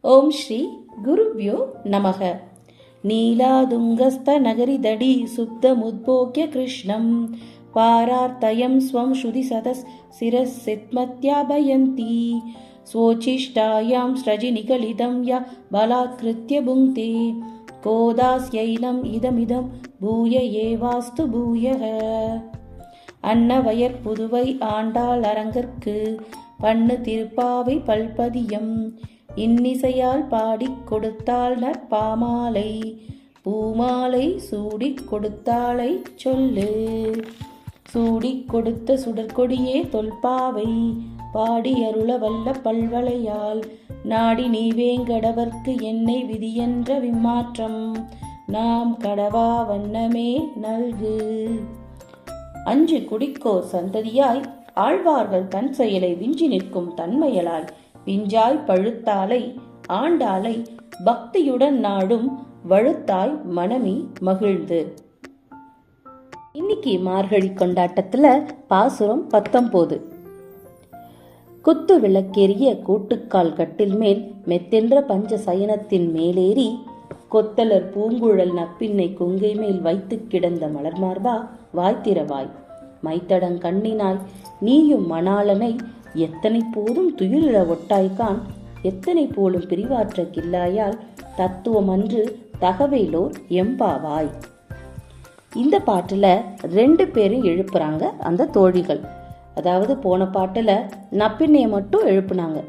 ஓம் ஸ்ரீ குருவ்யோ நமக. நீலாதுங்கஸ்த நகரிதடி சுப்தமுத்போக்ய கிருஷ்ணம் பாரார்த்தயம் ஸ்வம் ஸ்ருதி சதஸ் சிரஸ் சித்மத்யாபயந்தி ஸ்வோச்சிஷ்டாயாம் ஸ்ரஜி நிகலிதம் ய பலாத்கிருத்ய புங்க்தே கோதாஸ்யைனம் இதமிதம் பூய ஏவாஸ்து பூயக. அன்னவயற் புதுவை ஆண்டாள் அரங்கற்கு பண்ணு திருப்பாவை பல்பதியம் இன்னிசையால் பாடிக் கொடுத்தாள் நற்பாமாலை பூமாலை சூடிக் கொடுத்தாளை சொல்லு. சூடிக் கொடுத்த சுடற்கொடியே தொல்பாவை பாடி அருள வல்ல பல்வளையால் நாடி நீ வேங்கடவர்க்கு என்னை விதியென்ற விம்மாற்றம் நாம் கடவா வண்ணமே நல்கு. அஞ்சு குடிக்கோர் சந்ததியாய் ஆழ்வார்கள் தன் செயலை விஞ்சி நிற்கும் தன்மையலாய் விஞ்சாய் பழுத்தாலை ஆண்டாளை பக்தியுடன் நாடும் வழுத்தாய் மனமி மகிழ்ந்து. இன்னைக்கு மார்கழி கொண்டாட்டத்துல பாசுரம் 19. குத்து விளக்கேறிய கூட்டுக்கால் கட்டில் மேல் மெத்தென்ற பஞ்ச சயனத்தின் மேலேறி கொத்தலர் பூங்குழல் நப்பின்னை கொங்கை மேல் வைத்து கிடந்த மலர்மார்பா வாய்த்திரவாய் மைத்தடங் கண்ணினாய் நீயும் மணாளனை எத்தனை போதும் துயிலிழ ஒட்டாய்கான் எத்தனை போலும் பிரிவாற்ற கில்லாயால் தத்துவம் அன்று தகவேலோர் எம்பாவாய். இந்த பாட்டுல 2 பேரும் எழுப்புறாங்க அந்த தோழிகள். அதாவது போன பாட்டுல நப்பின்னைய மட்டும் எழுப்புனாங்க.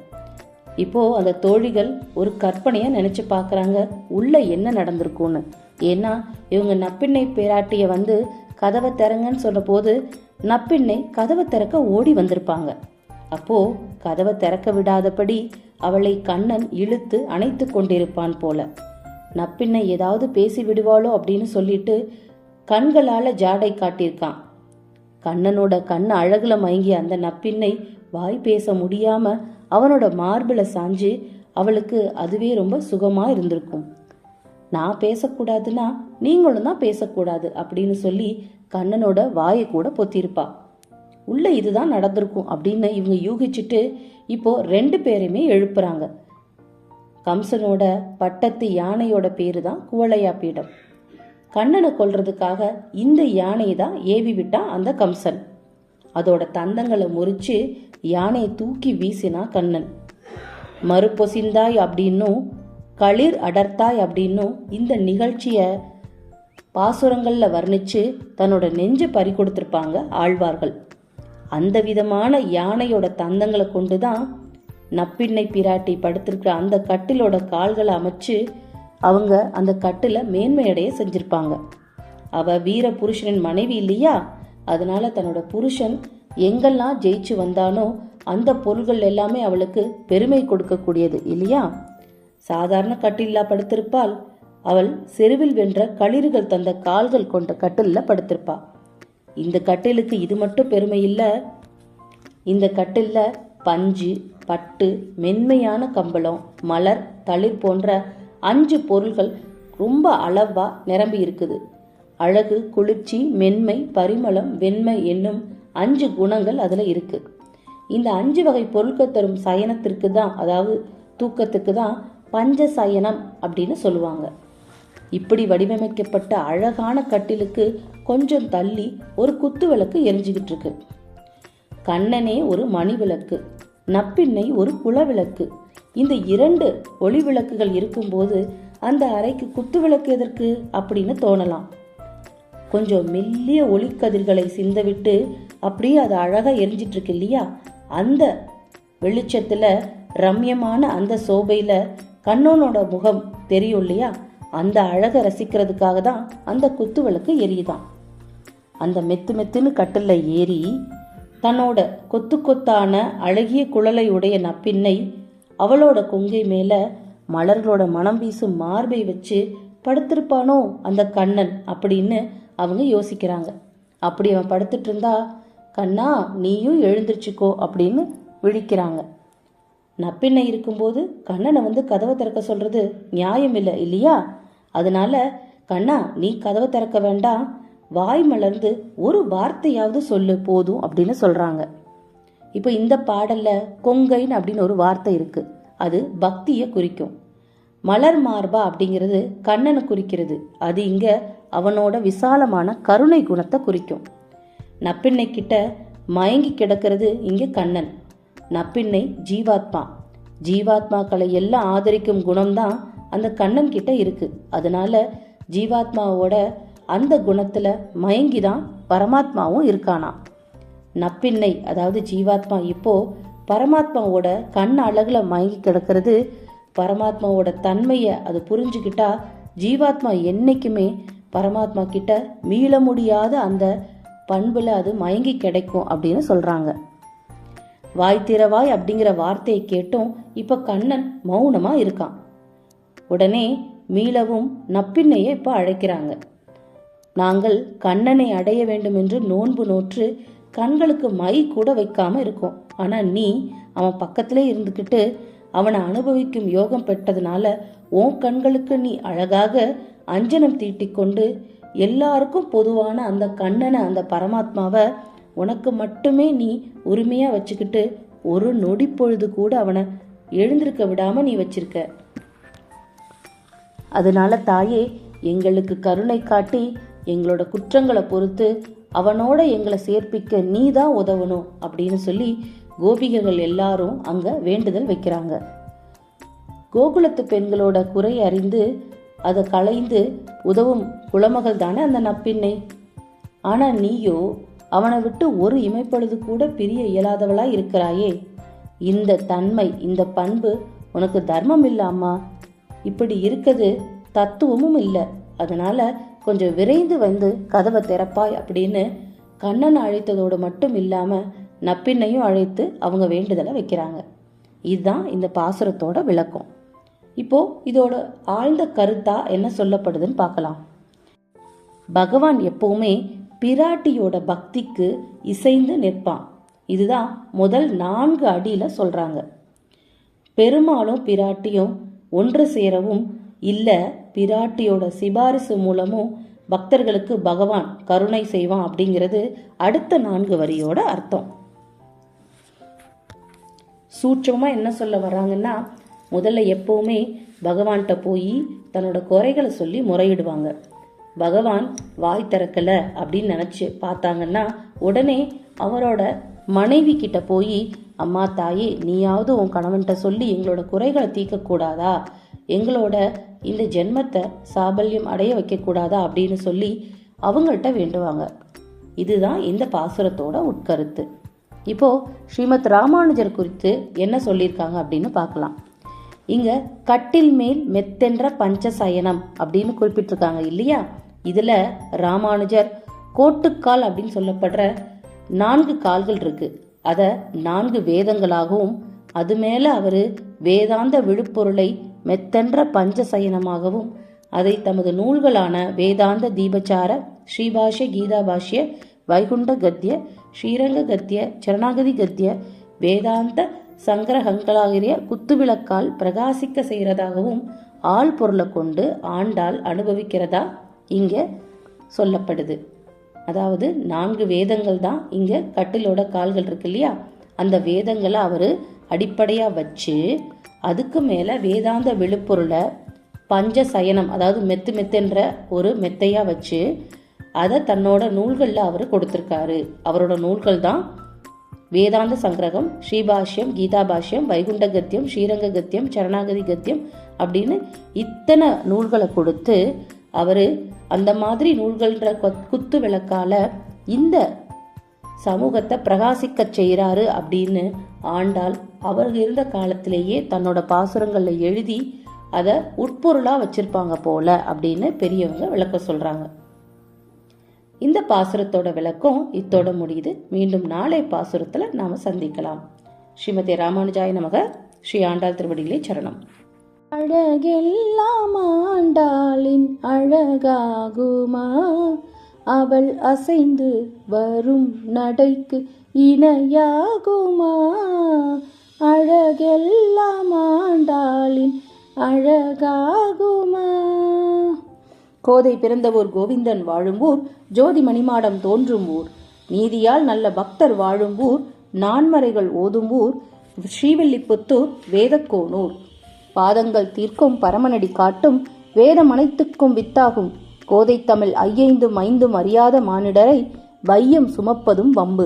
இப்போ அந்த தோழிகள் ஒரு கற்பனைய நினைச்சு பாக்குறாங்க உள்ள என்ன நடந்திருக்கும்னு. ஏன்னா இவங்க நப்பின்னை பேராட்டிய வந்து கதவை திறங்கன்னு சொன்ன போது நப்பின்னை கதவை திறக்க ஓடி வந்திருப்பாங்க. அப்போ கதவை திறக்க விடாதபடி அவளை கண்ணன் இழுத்து அணைத்து கொண்டிருப்பான் போல. நப்பின்னை ஏதாவது பேசி விடுவாளோ அப்படின்னு சொல்லிட்டு கண்களால ஜாடை காட்டியிருக்கான். கண்ணனோட கண்ணு அழகுல மயங்கிய அந்த நப்பின்னை வாய் பேச முடியாம அவனோட மார்பில சாஞ்சு அவளுக்கு அதுவே ரொம்ப சுகமா இருந்திருக்கும். நான் பேசக்கூடாதுன்னா நீங்களும் தான் பேசக்கூடாது அப்படின்னு சொல்லி கண்ணனோட வாயை கூட பொத்திருப்பா. உள்ள இதுதான் நடந்திருக்கும் அப்படின்னு இவங்க யூகிச்சுட்டு இப்போ 2 பேருமே எழுப்புறாங்க. கம்சனோட பட்டத்து யானையோட பேரு தான் குவளையா பீடம். கண்ணனை கொல்றதுக்காக இந்த யானையை தான் ஏவி விட்டான் அந்த கம்சன். அதோட தந்தங்களை முறிச்சு யானையை தூக்கி வீசினா கண்ணன். மறுபொசிந்தாய் அப்படின்னும் களிர் அடர்த்தாய் அப்படின்னும் இந்த நிகழ்ச்சிய பாசுரங்கள்ல வர்ணிச்சு தன்னோட நெஞ்சு பறி கொடுத்திருப்பாங்க ஆழ்வார்கள். அந்த விதமான யானையோட தந்தங்களை கொண்டுதான் நப்பின்னை பிராட்டி படுத்திருக்கிற அந்த கட்டிலோட கால்களை அமைச்சு அவங்க அந்த கட்டில மேன்மையடைய செஞ்சிருப்பாங்க. அவ வீர புருஷனின் மனைவி இல்லையா, அதனால தன்னோட புருஷன் எங்கெல்லாம் ஜெயிச்சு வந்தானோ அந்த பொருள்கள் எல்லாமே அவளுக்கு பெருமை கொடுக்கக்கூடியது இல்லையா. சாதாரண கட்டிலா படுத்திருப்பாள். அவள் செருவில் வென்ற களிறுகள் தந்த கால்கள் கொண்ட கட்டில படுத்திருப்பா. இந்த கட்டிலுக்கு இது மட்டும் பெருமை இல்ல. இந்த கட்டில்ல பஞ்சு, பட்டு, மென்மையான கம்பளம், மலர், தளிர் போன்ற 5 பொருள்கள் ரொம்ப அளவா நிரம்பி இருக்குது. அழகு, குளிர்ச்சி, மென்மை, பரிமளம், வெண்மை என்னும் 5 குணங்கள் அதுல இருக்கு. இந்த 5 வகை பொருட்கள் தரும் சயனத்திற்கு தான், அதாவது தூக்கத்துக்கு தான் பஞ்ச சயனம் அப்படின்னு சொல்லுவாங்க. இப்படி வடிவமைக்கப்பட்ட அழகான கட்டிலுக்கு கொஞ்சம் தள்ளி ஒரு குத்து விளக்கு எரிஞ்சுக்கிட்டு இருக்கு. கண்ணனே ஒரு மணி விளக்கு, நப்பின்னை ஒரு குலவிளக்கு. இந்த 2 ஒளி விளக்குகள் இருக்கும்போது அந்த அறைக்கு குத்து விளக்கு எதற்கு அப்படின்னு தோணலாம். கொஞ்சம் மெல்லிய ஒளிக்கதிர்களை சிந்தவிட்டு அப்படியே அது அழகா எரிஞ்சிட்டு இருக்கு இல்லையா. அந்த வெளிச்சத்துல ரம்யமான அந்த சோபையில கண்ணனோட முகம் தெரியும் இல்லையா. அந்த அழகை ரசிக்கிறதுக்காக தான் அந்த குத்து விளக்கு எரியுதான். அந்த மெத்துன்னு கட்டில ஏறி தன்னோட கொத்து கொத்தான அழகிய குழலை உடைய நப்பின்னை அவளோட கொங்கை மேல மலர்களோட மனம் வீசும் மார்பை வச்சு படுத்திருப்பானோ அந்த கண்ணன் அப்படின்னு அவங்க யோசிக்கிறாங்க. அப்படி அவன் படுத்துட்டு இருந்தா கண்ணா நீயும் எழுந்திருச்சுக்கோ அப்படின்னு விழிக்கிறாங்க. நப்பின்னை இருக்கும்போது கண்ணனை வந்து கதவை திறக்க சொல்றது நியாயம் இல்லை இல்லையா. அதனால கண்ணா நீ கதவை திறக்க வேண்டாம், வாய் மலர்ந்து ஒரு வார்த்தையாவது சொல்லு போதும் அப்படின்னு சொல்றாங்க. இப்போ இந்த பாடல்ல கொங்கைன்னு அப்படின்னு ஒரு வார்த்தை இருக்கு. அது பக்தியை குறிக்கும். மலர் மார்பா அப்படிங்கிறது கண்ணனை குறிக்கிறது. அது இங்க அவனோட விசாலமான கருணை குணத்தை குறிக்கும். நப்பிண்ணை கிட்ட மயங்கி கிடக்கிறது இங்க கண்ணன். நப்பிண்ணை ஜீவாத்மா. ஜீவாத்மாக்களை எல்லாம் ஆதரிக்கும் குணம்தான் அந்த கண்ணன் கிட்ட இருக்கு. அதனால ஜீவாத்மாவோட அந்த குணத்துல மயங்கிதான் பரமாத்மாவும் இருக்கானா. நப்பிண்ணை அதாவது ஜீவாத்மா இப்போ பரமாத்மாவோட கண் அழகுல மயங்கி கிடக்கிறது. பரமாத்மாவோட தன்மையை அது புரிஞ்சுக்கிட்டா ஜீவாத்மா என்னைக்குமே பரமாத்மா கிட்ட மீள முடியாத அந்த பண்புல அது மயங்கி கிடைக்கும் அப்படின்னு சொல்றாங்க. வாய் திறவாய் அப்படிங்கிற வார்த்தையை கேட்டும் இப்ப கண்ணன் மௌனமா இருக்கான். உடனே மீளவும் நப்பிண்ணையை இப்ப அழைக்கிறாங்க. நாங்கள் கண்ணனை அடைய வேண்டும் என்று நோன்பு நோற்று கண்களுக்கு மை கூட வைக்காம இருக்கோம். ஆனா நீ அவன் பக்கத்திலே இருந்துக்கிட்டு அவனை அனுபவிக்கும் யோகம் பெற்றதுனால உன் கண்களுக்கு நீ அழகாக அஞ்சனம் தீட்டிக்கொண்டு எல்லாருக்கும் பொதுவான அந்த கண்ணனை அந்த பரமாத்மாவை உனக்கு மட்டுமே நீ உரிமையா வச்சுக்கிட்டு ஒரு நொடி பொழுது கூட அவனை எழுந்திருக்க விடாம நீ வச்சிருக்க. அதனால தாயே, எங்களுக்கு கருணை காட்டி எங்களோட குற்றங்களை பொறுத்து அவனோட எங்களை சேர்ப்பிக்க நீ தான் உதவணும் அப்படின்னு சொல்லி கோபிகைகள் எல்லாரும் அங்க வேண்டுதல் வைக்கிறாங்க. கோகுலத்து பெண்களோட குறை அறிந்து அதை களைந்து உதவும் குலமகள் தானே அந்த நப்பிண்ணை. ஆனா நீயோ அவனை விட்டு ஒரு இமைப்பொழுது கூட பிரிய இயலாதவளா இருக்கிறாயே. இந்த தன்மை, இந்த பண்பு உனக்கு தர்மம் இல்லாமா? இப்படி இருக்குது தத்துவமும் இல்லை. அதனால கொஞ்சம் விரைந்து வந்து கதவை திறப்பாய் அப்படின்னு கண்ணனை அழைத்ததோடு மட்டும் இல்லாம நப்பிண்ணையும் அழைத்து அவங்க வேண்டுதலை வைக்கிறாங்க. இதுதான் இந்த பாசுரத்தோட விளக்கம். இப்போ இதோட ஆழ்ந்த கருத்தா என்ன சொல்லப்படுதுன்னு பார்க்கலாம். பகவான் எப்பவுமே பிராட்டியோட பக்திக்கு இசைந்து நிற்பான். இதுதான் முதல் 4 அடியில சொல்றாங்க. பெருமாளும் பிராட்டியும் ஒன்று சேரவும் இல்ல, பிராட்டியோட சிபாரிசு மூலமும் பக்தர்களுக்கு பகவான் கருணை செய்வான் அப்படிங்கிறது அடுத்த 4 வரியோட அர்த்தம். சூட்சமா என்ன சொல்ல வர்றாங்கன்னா, முதல்ல எப்பவுமே பகவான்கிட்ட போய் தன்னோட குறைகளை சொல்லி முறையிடுவாங்க. பகவான் வாய் திறக்கல அப்படின்னு நினைச்சு பார்த்தாங்கன்னா உடனே அவரோட மனைவி கிட்ட போய், அம்மா தாயே, நீயாவது உன் கணவன்கிட்ட சொல்லி எங்களோட குறைகளை தீர்க்க கூடாதா, எங்களோட இந்த ஜென்மத்தை சாபல்யம் அடைய வைக்க கூடாதா அப்படின்னு சொல்லி அவங்கள்ட்ட வேண்டுவாங்க. இதுதான் இந்த பாசுரத்தோட உட்கருத்து. இப்போ ஸ்ரீமத் ராமானுஜர் குறித்து என்ன சொல்லியிருக்காங்க அப்படின்னு பார்க்கலாம். இங்க கட்டில் மேல் மெத்தென்ற பஞ்சசயனம் அப்படின்னு குறிப்பிட்டிருக்காங்க இல்லையா? இதுல ராமானுஜர் கோட்டுக்கால் அப்படின்னு சொல்லப்படுற 4 கால்கள் இருக்கு. அத 4 வேதங்களாகவும் அது மேல அவரு வேதாந்த விழுப்பொருளை மெத்தென்ற பஞ்சசயனமாகவும் அதை தமது நூல்களான வேதாந்த தீபச்சார, ஸ்ரீபாஷ்ய, கீதாபாஷ்ய, வைகுண்ட கத்திய, ஸ்ரீரங்க கத்திய, சரணாகதி கத்திய, வேதாந்த சங்கிரகங்களாகிய குத்துவிளக்கால் பிரகாசிக்க செய்யறதாகவும் ஆள் பொருளை கொண்டு ஆண்டாள் அனுபவிக்கிறதா இங்க சொல்லப்படுது. அதாவது 4 வேதங்கள் தான் இங்க கட்டிலோட கால்கள் இருக்கு இல்லையா? அந்த வேதங்களை அவரு அடிப்படையா வச்சு அதுக்கு மேல வேதாந்த விழுப்பொருளை பஞ்சசயனம், அதாவது மெத்துன்ற ஒரு மெத்தையா வச்சு அதை தன்னோட நூல்கள்ல அவரு கொடுத்திருக்காரு. அவரோட நூல்கள் தான் வேதாந்த சங்கிரகம், ஸ்ரீபாஷ்யம், கீதாபாஷ்யம், வைகுண்ட கத்தியம், ஸ்ரீரங்க கத்தியம், சரணாகதி கத்தியம் அப்படின்னு இத்தனை நூல்களை கொடுத்து அவரு அந்த மாதிரி நூல்கள்ன்ற குத்து விளக்கால இந்த சமூகத்தை பிரகாசிக்க செய்யறாரு அப்படின்னு ஆண்டாள் அவர் இருந்த காலத்திலேயே தன்னோட பாசுரங்கள்ல எழுதி அதை உட்பொருளா வச்சிருப்பாங்க போல அப்படின்னு பெரியவங்க விளக்க சொல்றாங்க. இந்த பாசுரத்தோட விளக்கம் இத்தோட முடியுது. மீண்டும் நாளை பாசுரத்துல நாம சந்திக்கலாம். ஸ்ரீமதி ராமானுஜாய நமக. ஸ்ரீ ஆண்டாள் திருவடிகளே சரணம். அழகெல்லாம் ஆண்டாளின் அழகாகுமா, அவள் அசைந்து வரும் நடைக்கு இணையாகுமா, அழகெல்லாம் ஆண்டாளின் அழகாகுமா. கோதை பிறந்த ஊர் கோவிந்தன் வாழும் ஊர், ஜோதி மணிமாடம் தோன்றும் ஊர், நீதியால் நல்ல பக்தர் வாழும் ஊர், நான்மறைகள் ஓதும் ஊர், ஸ்ரீவில்லிபுத்தூர் வேதக்கோனூர். பாதங்கள் தீர்க்கும் பரமனடி காட்டும் வேதம் அனைத்துக்கும் வித்தாகும் கோதை தமிழ் ஐயைந்தும் ஐந்தும் அறியாத மானிடரை வையம் சுமப்பதும் வம்பு.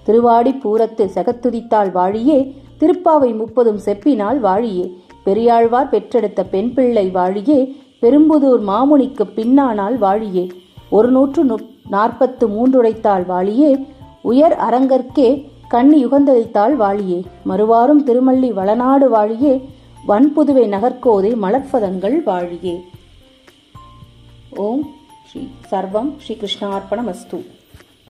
திருவாடி பூரத்து செகத்துதித்தாள் வாழியே, திருப்பாவை 30 செப்பினால் வாழியே, பெரியாழ்வார் பெற்றெடுத்த பெண் பிள்ளை வாழியே, பெரும்புதூர் மாமுனிக்கு பின்னானால் வாழியே, 143 உடைத்தாள் வாழியே, உயர் அரங்கற்கே கண்ணி யுகந்தளித்தாள் வாழியே, மறுவாரும் திருமல்லி வளநாடு வாழியே, வன்புதுவை நகர்கோதை மலர்ப்பதங்கள் வாழியே. ஓம் ஸ்ரீ சர்வம் ஸ்ரீ கிருஷ்ணார்ப்பணமஸ்து.